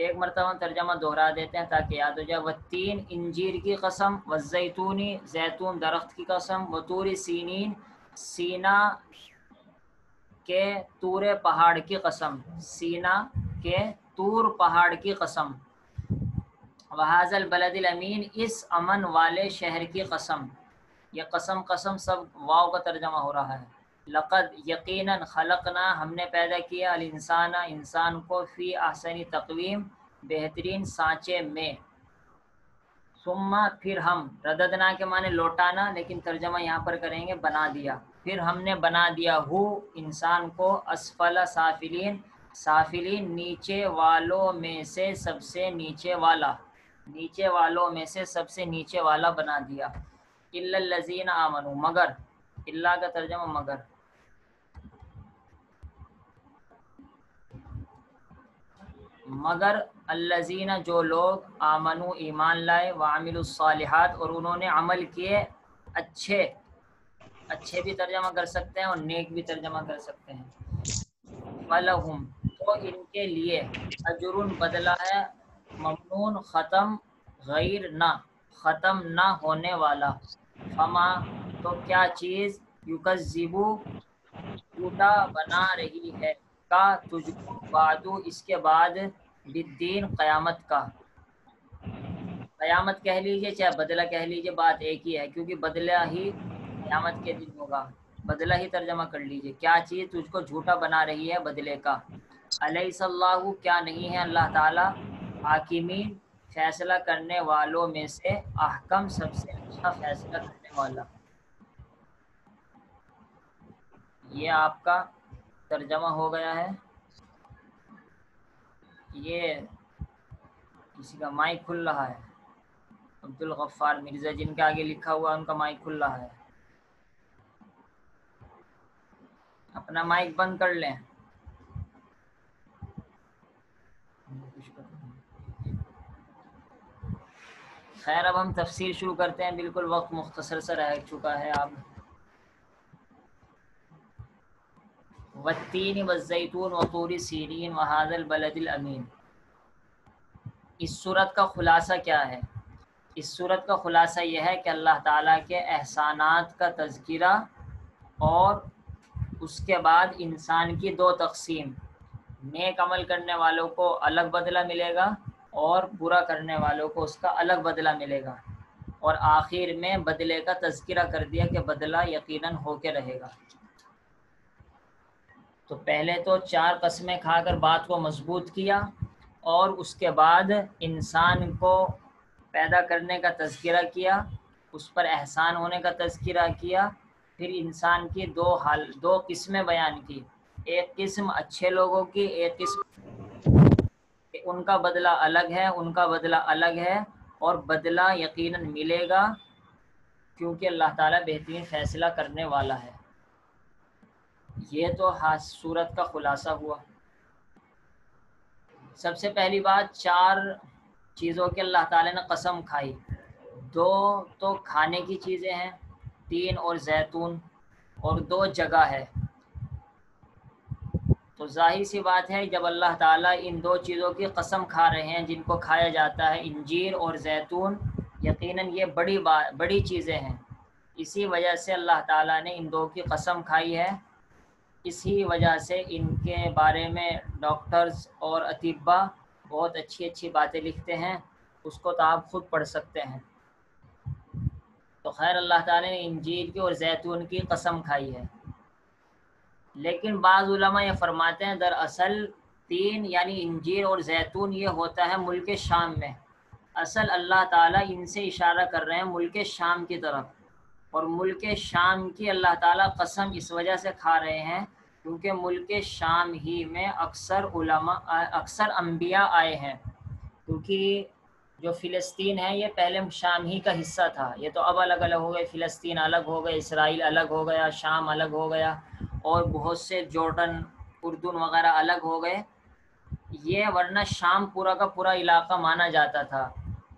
ایک مرتبہ ترجمہ دہرا دیتے ہیں تاکہ یاد ہو جائے. والتین انجیر کی قسم، والزیتونی زیتون درخت کی قسم، وطور سینین سینا کے طور پہاڑ کی قسم، سینا کے طور پہاڑ کی قسم، وہذا البلد الامین اس امن والے شہر کی قسم. یہ قسم قسم سب واو کا ترجمہ ہو رہا ہے. لقد یقیناً خلقنا ہم نے پیدا کیا الانسان انسان کو فی احسن تقویم بہترین سانچے میں. ثم پھر ہم، رددنا کے معنی لوٹانا، لیکن ترجمہ یہاں پر کریں گے بنا دیا. پھر ہم نے بنا دیا ہو انسان کو اسفل سافلین سافلین نیچے والوں میں سے سب سے نیچے والا، نیچے والوں میں سے سب سے نیچے والا بنا دیا. الا الذین آمنوا مگر، اللہ کا ترجمہ مگر، مگر الذین جو لوگ آمنوا ایمان لائے، وعملوا الصالحات اور انہوں نے عمل کیے اچھے، اچھے بھی ترجمہ کر سکتے ہیں اور نیک بھی ترجمہ کر سکتے ہیں. فلہم تو ان کے لیے اجر بدلہ ہے، ممنون ختم، غیر نہ ختم نہ ہونے والا. فما تو کیا چیز، یکذبو جھوٹا بنا رہی ہے، کا تجھ کو، بعدو اس کے بعد، بالدین قیامت کا. قیامت کہہ لیجئے چاہے بدلہ کہہ لیجئے، بات ایک ہی ہے کیونکہ بدلہ ہی قیامت کے دن ہوگا. بدلہ ہی ترجمہ کر لیجئے. کیا چیز تجھ کو جھوٹا بنا رہی ہے بدلے کا. الیس اللہ کیا نہیں ہے اللہ تعالی، حاکمین فیصلہ کرنے والوں میں سے، احکم سب سے اچھا فیصلہ کرنے والا. یہ آپ کا ترجمہ ہو گیا ہے. یہ کسی کا مائک کھل رہا ہے، عبدالغفار مرزا جن کے آگے لکھا ہوا ان کا مائک کھل رہا ہے. اپنا مائک بند کر لیں. خیر اب ہم تفسیر شروع کرتے ہیں، بالکل وقت مختصر سا رہ چکا ہے. آپ والتین والزیتون وطور سینین وہذا البلد الامین. اس صورت کا خلاصہ کیا ہے؟ اس صورت کا خلاصہ یہ ہے کہ اللہ تعالیٰ کے احسانات کا تذکرہ اور اس کے بعد انسان کی دو تقسیم، نیک عمل کرنے والوں کو الگ بدلہ ملے گا اور برا کرنے والوں کو اس کا الگ بدلہ ملے گا، اور آخر میں بدلے کا تذکرہ کر دیا کہ بدلہ یقیناً ہو کے رہے گا. تو پہلے تو 4 قسمیں کھا کر بات کو مضبوط کیا، اور اس کے بعد انسان کو پیدا کرنے کا تذکرہ کیا، اس پر احسان ہونے کا تذکرہ کیا. پھر انسان کی دو قسمیں بیان کی، ایک قسم اچھے لوگوں کی، ایک قسم ان کا بدلہ الگ ہے، ان کا بدلہ الگ ہے، اور بدلہ یقیناً ملے گا کیونکہ اللہ تعالیٰ بہترین فیصلہ کرنے والا ہے. یہ تو صورت کا خلاصہ ہوا. سب سے پہلی بات، 4 چیزوں کے اللہ تعالیٰ نے قسم کھائی. 2 تو کھانے کی چیزیں ہیں، تین اور زیتون، اور 2 جگہ ہے. تو ظاہر سی بات ہے جب اللہ تعالیٰ ان 2 چیزوں کی قسم کھا رہے ہیں جن کو کھایا جاتا ہے، انجیر اور زیتون، یقیناً یہ بڑی چیزیں ہیں. اسی وجہ سے اللہ تعالیٰ نے ان 2 کی قسم کھائی ہے. اسی وجہ سے ان کے بارے میں ڈاکٹرز اور اطباء بہت اچھی باتیں لکھتے ہیں، اس کو تو آپ خود پڑھ سکتے ہیں. تو خیر اللہ تعالیٰ نے انجیر کی اور زیتون کی قسم کھائی ہے. لیکن بعض علماء یہ فرماتے ہیں دراصل 3 یعنی انجیر اور زیتون یہ ہوتا ہے ملک شام میں. اصل اللہ تعالیٰ ان سے اشارہ کر رہے ہیں ملک شام کی طرف، اور ملک شام کی اللہ تعالیٰ قسم اس وجہ سے کھا رہے ہیں کیونکہ ملک شام ہی میں اکثر انبیاء آئے ہیں. کیونکہ جو فلسطین ہے یہ پہلے شام ہی کا حصہ تھا، یہ تو اب الگ الگ ہو گئے، فلسطین الگ ہو گئے، اسرائیل الگ ہو گیا، شام الگ ہو گیا، اور بہت سے جورڈن، اردن وغیرہ الگ ہو گئے. یہ ورنہ شام پورا کا پورا علاقہ مانا جاتا تھا.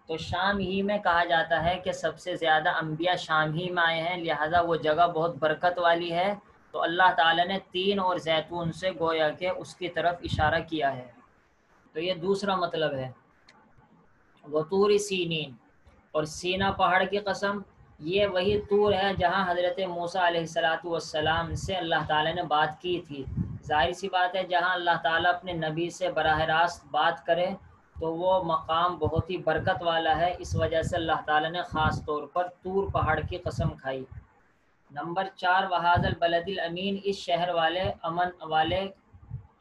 تو شام ہی میں کہا جاتا ہے کہ سب سے زیادہ انبیاء شام ہی میں آئے ہیں، لہذا وہ جگہ بہت برکت والی ہے. تو اللہ تعالیٰ نے 3 اور زیتون سے گویا کہ اس کی طرف اشارہ کیا ہے. تو یہ دوسرا مطلب ہے۔ وطور سینین، اور سینا پہاڑ کی قسم، یہ وہی طور ہے جہاں حضرت موسیٰ علیہ السلام سے اللہ تعالیٰ نے بات کی تھی۔ ظاہر سی بات ہے جہاں اللہ تعالیٰ اپنے نبی سے براہ راست بات کرے تو وہ مقام بہت ہی برکت والا ہے، اس وجہ سے اللہ تعالیٰ نے خاص طور پر طور پہاڑ کی قسم کھائی۔ نمبر 4، وحاذ البلد الامین، اس شہر والے امن والے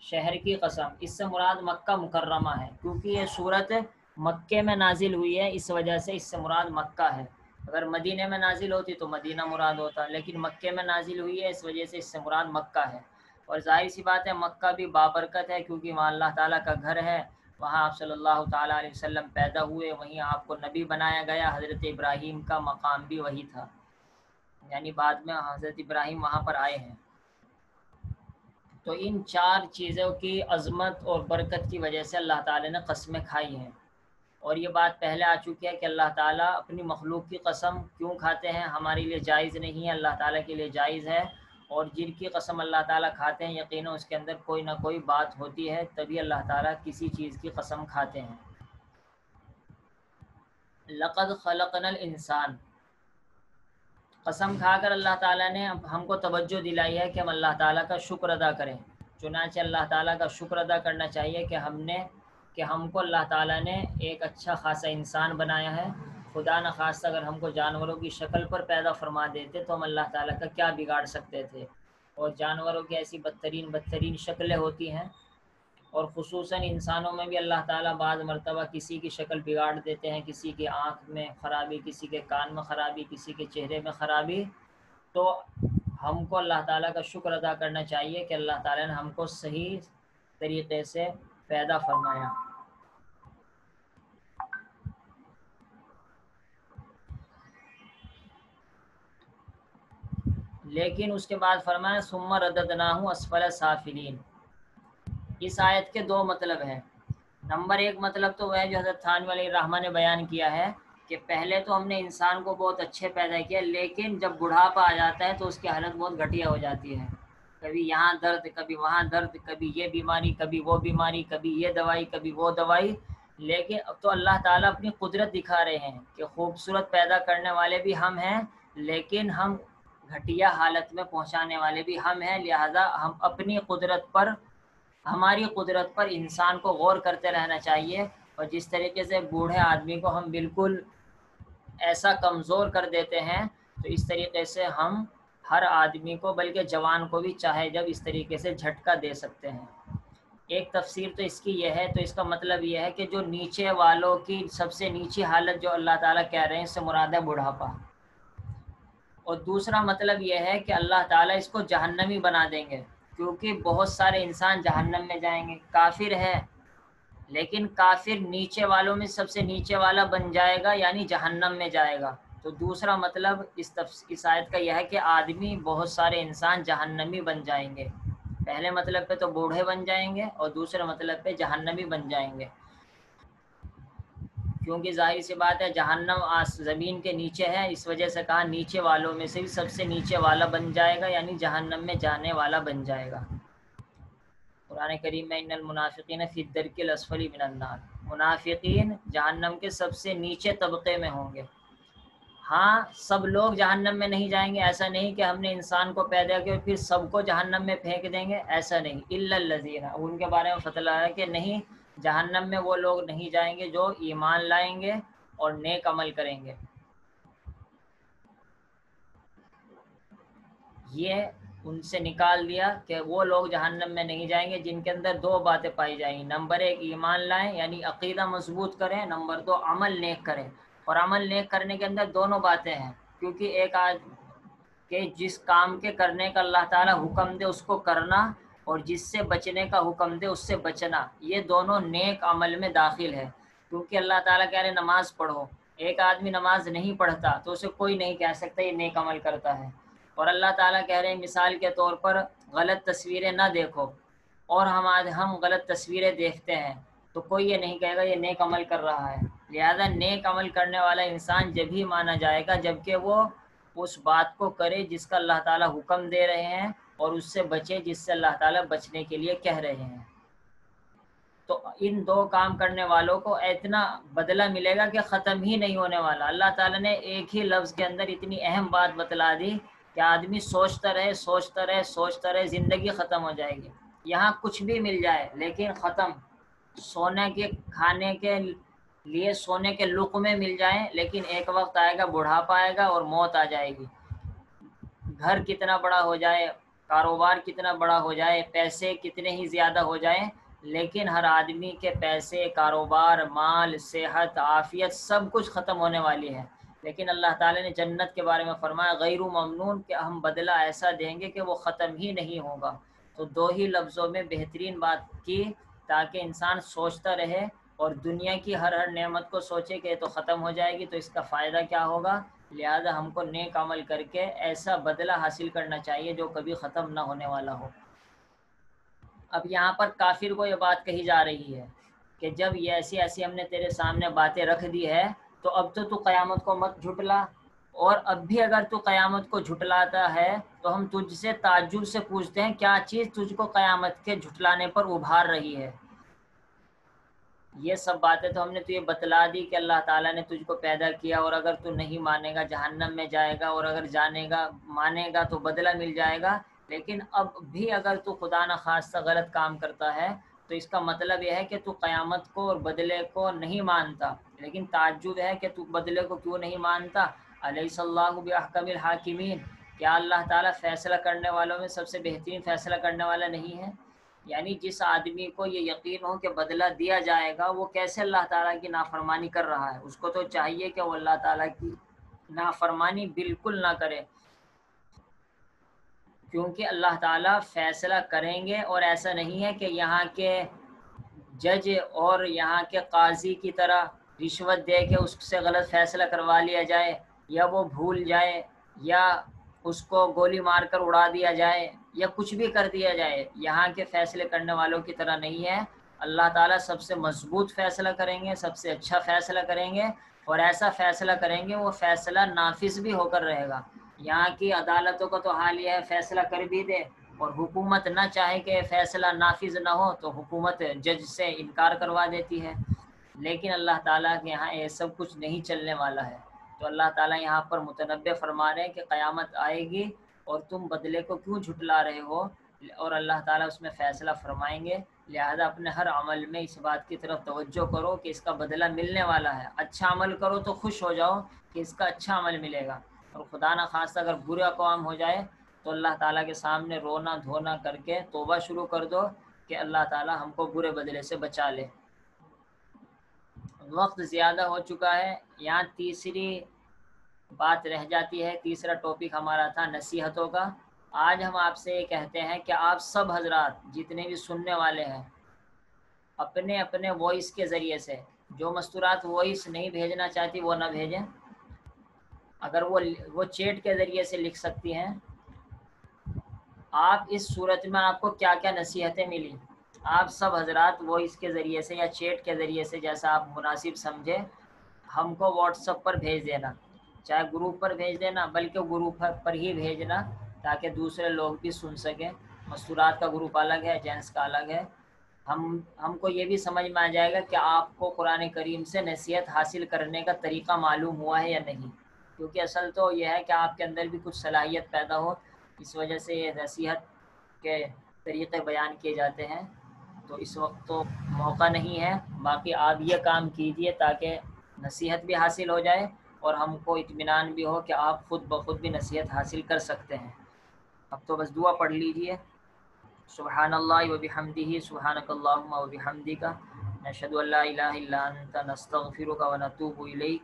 شہر کی قسم، اس سے مراد مکہ مکرمہ ہے، کیونکہ یہ صورت مکے میں نازل ہوئی ہے، اس وجہ سے اس سے مراد مکہ ہے۔ اگر مدینے میں نازل ہوتی تو مدینہ مراد ہوتا، لیکن مکے میں نازل ہوئی ہے، اس وجہ سے اس سے مراد مکہ ہے۔ اور ظاہر سی بات ہے مکہ بھی بابرکت ہے، کیونکہ وہاں اللہ تعالیٰ کا گھر ہے، وہاں آپ صلی اللہ تعالیٰ علیہ وسلم پیدا ہوئے، وہیں آپ کو نبی بنایا گیا، حضرت ابراہیم کا مقام بھی وہی تھا، یعنی بعد میں حضرت ابراہیم وہاں پر آئے ہیں۔ تو ان 4 چیزوں کی عظمت اور برکت کی وجہ سے اللہ تعالیٰ نے قسمیں کھائی ہیں، اور یہ بات پہلے آ چکی ہے کہ اللہ تعالیٰ اپنی مخلوق کی قسم کیوں کھاتے ہیں، ہمارے لیے جائز نہیں ہے، اللہ تعالیٰ کے لیے جائز ہے، اور جن کی قسم اللہ تعالیٰ کھاتے ہیں یقیناً اس کے اندر کوئی نہ کوئی بات ہوتی ہے، تبھی اللہ تعالیٰ کسی چیز کی قسم کھاتے ہیں۔ لقد خلقنا الانسان، قسم کھا کر اللہ تعالیٰ نے ہم کو توجہ دلائی ہے کہ ہم اللہ تعالیٰ کا شکر ادا کریں، چنانچہ اللہ تعالیٰ کا شکر ادا کرنا چاہیے کہ ہم کو اللہ تعالیٰ نے ایک اچھا خاصا انسان بنایا ہے۔ خدا نخواستہ اگر ہم کو جانوروں کی شکل پر پیدا فرما دیتے تو ہم اللہ تعالیٰ کا کیا بگاڑ سکتے تھے، اور جانوروں کی ایسی بدترین شکلیں ہوتی ہیں، اور خصوصاً انسانوں میں بھی اللہ تعالیٰ بعض مرتبہ کسی کی شکل بگاڑ دیتے ہیں، کسی کی آنکھ میں خرابی، کسی کے کان میں خرابی، کسی کے چہرے میں خرابی۔ تو ہم کو اللہ تعالیٰ کا شکر ادا کرنا چاہیے کہ اللہ تعالیٰ نے ہم کو صحیح طریقے سے پیدا فرمایا۔ لیکن اس کے بعد فرمایا ثم رددناہ اسفل سافلین۔ اس آیت کے 2 مطلب ہیں۔ نمبر 1 مطلب تو وہ ہے جو حضرت تھانوی علیہ الرحمہ نے بیان کیا ہے کہ پہلے تو ہم نے انسان کو بہت اچھے پیدا کیا، لیکن جب بڑھاپا آ جاتا ہے تو اس کی حالت بہت گھٹیا ہو جاتی ہے، کبھی یہاں درد، کبھی وہاں درد، کبھی یہ بیماری، کبھی وہ بیماری، کبھی یہ دوائی، کبھی وہ دوائی۔ لیکن اب تو اللہ تعالیٰ اپنی قدرت دکھا رہے ہیں کہ خوبصورت پیدا کرنے والے بھی ہم ہیں، لیکن ہم گھٹیا حالت میں پہنچانے والے بھی ہم ہیں، لہذا ہم اپنی قدرت پر، ہماری قدرت پر انسان کو غور کرتے رہنا چاہیے۔ اور جس طریقے سے بوڑھے آدمی کو ہم بالکل ایسا کمزور کر دیتے ہیں، تو اس طریقے سے ہم ہر آدمی کو، بلکہ جوان کو بھی چاہے جب اس طریقے سے جھٹکا دے سکتے ہیں۔ ایک تفسیر تو اس کی یہ ہے، تو اس کا مطلب یہ ہے کہ جو نیچے والوں کی سب سے نیچی حالت جو اللہ تعالیٰ کہہ رہے ہیں، اس سے مراد ہے بڑھاپا۔ اور دوسرا مطلب یہ ہے کہ اللہ تعالیٰ اس کو جہنمی بنا دیں گے، کیونکہ بہت سارے انسان جہنم میں جائیں گے، کافر ہے لیکن کافر نیچے والوں میں سب سے نیچے والا بن جائے گا، یعنی جہنم میں جائے گا۔ تو دوسرا مطلب اس آیت کا یہ ہے کہ آدمی، بہت سارے انسان جہنمی بن جائیں گے۔ پہلے مطلب پہ تو بوڑھے بن جائیں گے، اور دوسرے مطلب پہ جہنمی بن جائیں گے، کیونکہ ظاہر سی بات ہے جہنم زمین کے نیچے ہے، اس وجہ سے کہا نیچے والوں میں سے بھی سب سے نیچے والا بن جائے گا، یعنی جہنم میں جانے والا بن جائے گا۔ قرآن کریم میں ان المنافقین فی الدرک الاسفل من النار، منافقین جہنم کے سب سے نیچے طبقے میں ہوں گے۔ ہاں، سب لوگ جہنم میں نہیں جائیں گے، ایسا نہیں کہ ہم نے انسان کو پیدا کیا پھر سب کو جہنم میں پھینک دیں گے، ایسا نہیں۔ الا الذین، ان کے بارے میں فتح ہے کہ نہیں، جہنم میں وہ لوگ نہیں جائیں گے جو ایمان لائیں گے اور نیک عمل کریں گے۔ یہ ان سے نکال دیا کہ وہ لوگ جہنم میں نہیں جائیں گے جن کے اندر 2 باتیں پائی جائیں گی۔ نمبر 1 ایمان لائیں، یعنی عقیدہ مضبوط کریں۔ نمبر 2 عمل نیک کریں۔ اور عمل نیک کرنے کے اندر دونوں باتیں ہیں، کیونکہ ایک کہ جس کام کے کرنے کا اللہ تعالیٰ حکم دے اس کو کرنا، اور جس سے بچنے کا حکم دے اس سے بچنا، یہ دونوں نیک عمل میں داخل ہے۔ کیونکہ اللہ تعالیٰ کہہ رہے نماز پڑھو، ایک آدمی نماز نہیں پڑھتا تو اسے کوئی نہیں کہہ سکتا یہ نیک عمل کرتا ہے۔ اور اللہ تعالیٰ کہہ رہے ہیں مثال کے طور پر غلط تصویریں نہ دیکھو، اور ہم غلط تصویریں دیکھتے ہیں تو کوئی یہ نہیں کہے گا یہ نیک عمل کر رہا ہے۔ لہذا نیک عمل کرنے والا انسان جب ہی مانا جائے گا جبکہ وہ اس بات کو کرے جس کا اللہ تعالیٰ حکم دے رہے ہیں، اور اس سے بچے جس سے اللہ تعالیٰ بچنے کے لیے کہہ رہے ہیں۔ تو ان دو کام کرنے والوں کو اتنا بدلہ ملے گا کہ ختم ہی نہیں ہونے والا۔ اللہ تعالیٰ نے ایک ہی لفظ کے اندر اتنی اہم بات بتلا دی کہ آدمی سوچتا رہے سوچتا رہے سوچتا رہے، زندگی ختم ہو جائے گی۔ یہاں کچھ بھی مل جائے لیکن ختم، سونے کے کھانے کے لیے سونے کے لقمے مل جائیں، لیکن ایک وقت آئے گا بڑھاپا آئے گا اور موت آ جائے گی۔ گھر کتنا بڑا ہو جائے، کاروبار کتنا بڑا ہو جائے، پیسے کتنے ہی زیادہ ہو جائیں، لیکن ہر آدمی کے پیسے، کاروبار، مال، صحت، عافیت سب کچھ ختم ہونے والی ہے۔ لیکن اللہ تعالیٰ نے جنت کے بارے میں فرمایا غیر ممنون، کہ ہم بدلہ ایسا دیں گے کہ وہ ختم ہی نہیں ہوگا۔ تو دو ہی لفظوں میں بہترین بات کی تاکہ انسان سوچتا رہے اور دنیا کی ہر نعمت کو سوچے کہ یہ تو ختم ہو جائے گی تو اس کا فائدہ کیا ہوگا، لہذا ہم کو نیک عمل کر کے ایسا بدلہ حاصل کرنا چاہیے جو کبھی ختم نہ ہونے والا ہو۔ اب یہاں پر کافر کو یہ بات کہی جا رہی ہے کہ جب یہ ایسی ایسی ہم نے تیرے سامنے باتیں رکھ دی ہے تو اب تو قیامت کو مت جھٹلا، اور اب بھی اگر تو قیامت کو جھٹلاتا ہے تو ہم تجھ سے تعجب سے پوچھتے ہیں کیا چیز تجھ کو قیامت کے جھٹلانے پر ابھار رہی ہے۔ یہ سب باتیں تو ہم نے تجھے بتلا دی کہ اللہ تعالیٰ نے تجھ کو پیدا کیا، اور اگر تو نہیں مانے گا جہنم میں جائے گا، اور اگر مانے گا تو بدلہ مل جائے گا۔ لیکن اب بھی اگر تو خدا نخواستہ غلط کام کرتا ہے تو اس کا مطلب یہ ہے کہ تو قیامت کو اور بدلے کو نہیں مانتا۔ لیکن تعجب ہے کہ تو بدلے کو کیوں نہیں مانتا؟ الیس اللہ باحکم الحاکمین، کیا اللہ تعالیٰ فیصلہ کرنے والوں میں سب سے بہترین فیصلہ کرنے والا نہیں ہے؟ یعنی جس آدمی کو یہ یقین ہو کہ بدلہ دیا جائے گا، وہ کیسے اللہ تعالیٰ کی نافرمانی کر رہا ہے؟ اس کو تو چاہیے کہ وہ اللہ تعالیٰ کی نافرمانی بالکل نہ کرے، کیونکہ اللہ تعالیٰ فیصلہ کریں گے۔ اور ایسا نہیں ہے کہ یہاں کے جج اور یہاں کے قاضی کی طرح رشوت دے کے اس سے غلط فیصلہ کروا لیا جائے، یا وہ بھول جائے، یا اس کو گولی مار کر اڑا دیا جائے، یا کچھ بھی کر دیا جائے۔ یہاں کے فیصلے کرنے والوں کی طرح نہیں ہے، اللہ تعالیٰ سب سے مضبوط فیصلہ کریں گے، سب سے اچھا فیصلہ کریں گے، اور ایسا فیصلہ کریں گے وہ فیصلہ نافذ بھی ہو کر رہے گا۔ یہاں کی عدالتوں کا تو حال یہ ہے فیصلہ کر بھی دے اور حکومت نہ چاہے کہ فیصلہ نافذ نہ ہو تو حکومت جج سے انکار کروا دیتی ہے۔ لیکن اللہ تعالیٰ کے یہاں یہ سب کچھ نہیں چلنے والا ہے۔ تو اللہ تعالیٰ یہاں پر متنبع فرما رہے ہیں کہ قیامت آئے گی اور تم بدلے کو کیوں جھٹلا رہے ہو، اور اللہ تعالیٰ اس میں فیصلہ فرمائیں گے۔ لہذا اپنے ہر عمل میں اس بات کی طرف توجہ کرو کہ اس کا بدلہ ملنے والا ہے۔ اچھا عمل کرو تو خوش ہو جاؤ کہ اس کا اچھا عمل ملے گا، اور خدا نخواستہ اگر برا کام ہو جائے تو اللہ تعالیٰ کے سامنے رونا دھونا کر کے توبہ شروع کر دو کہ اللہ تعالیٰ ہم کو برے بدلے سے بچا لے۔ وقت زیادہ ہو چکا ہے، یہاں تیسری بات رہ جاتی ہے۔ تیسرا ٹاپک ہمارا تھا نصیحتوں کا۔ آج ہم آپ سے یہ کہتے ہیں کہ آپ سب حضرات جتنے بھی سننے والے ہیں اپنے اپنے وائس کے ذریعے سے، جو مستورات وائس نہیں بھیجنا چاہتی وہ نہ بھیجیں، اگر وہ چیٹ کے ذریعے سے لکھ سکتی ہیں۔ آپ اس صورت میں آپ کو کیا کیا نصیحتیں ملی، آپ سب حضرات وائس کے ذریعے سے یا چیٹ کے ذریعے سے جیسا آپ مناسب سمجھے ہم کو واٹس ایپ پر بھیج دینا، چاہے گروپ پر بھیج دینا، بلکہ گروپ پر ہی بھیجنا تاکہ دوسرے لوگ بھی سن سکیں۔ مستورات کا گروپ الگ ہے، جینس کا الگ ہے۔ ہم کو یہ بھی سمجھ میں آ جائے گا کہ آپ کو قرآن کریم سے نصیحت حاصل کرنے کا طریقہ معلوم ہوا ہے یا نہیں، کیونکہ اصل تو یہ ہے کہ آپ کے اندر بھی کچھ صلاحیت پیدا ہو، اس وجہ سے یہ نصیحت کے طریقے بیان کیے جاتے ہیں۔ تو اس وقت تو موقع نہیں ہے، باقی آپ یہ کام کیجئے تاکہ نصیحت بھی حاصل ہو جائے اور ہم کو اطمینان بھی ہو کہ آپ خود بخود بھی نصیحت حاصل کر سکتے ہیں۔ اب تو بس دعا پڑھ لیجئے۔ سبحان اللہ و بحمدہ، سبحانک اللہم و بحمدک، نشہد ان لا الہ الا انت، نستغفرک و نتوب الیک۔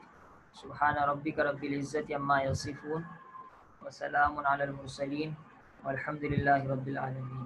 سبحان ربک رب العزت عما یصفون، وسلام علی المرسلین، والحمد للہ رب العالمین۔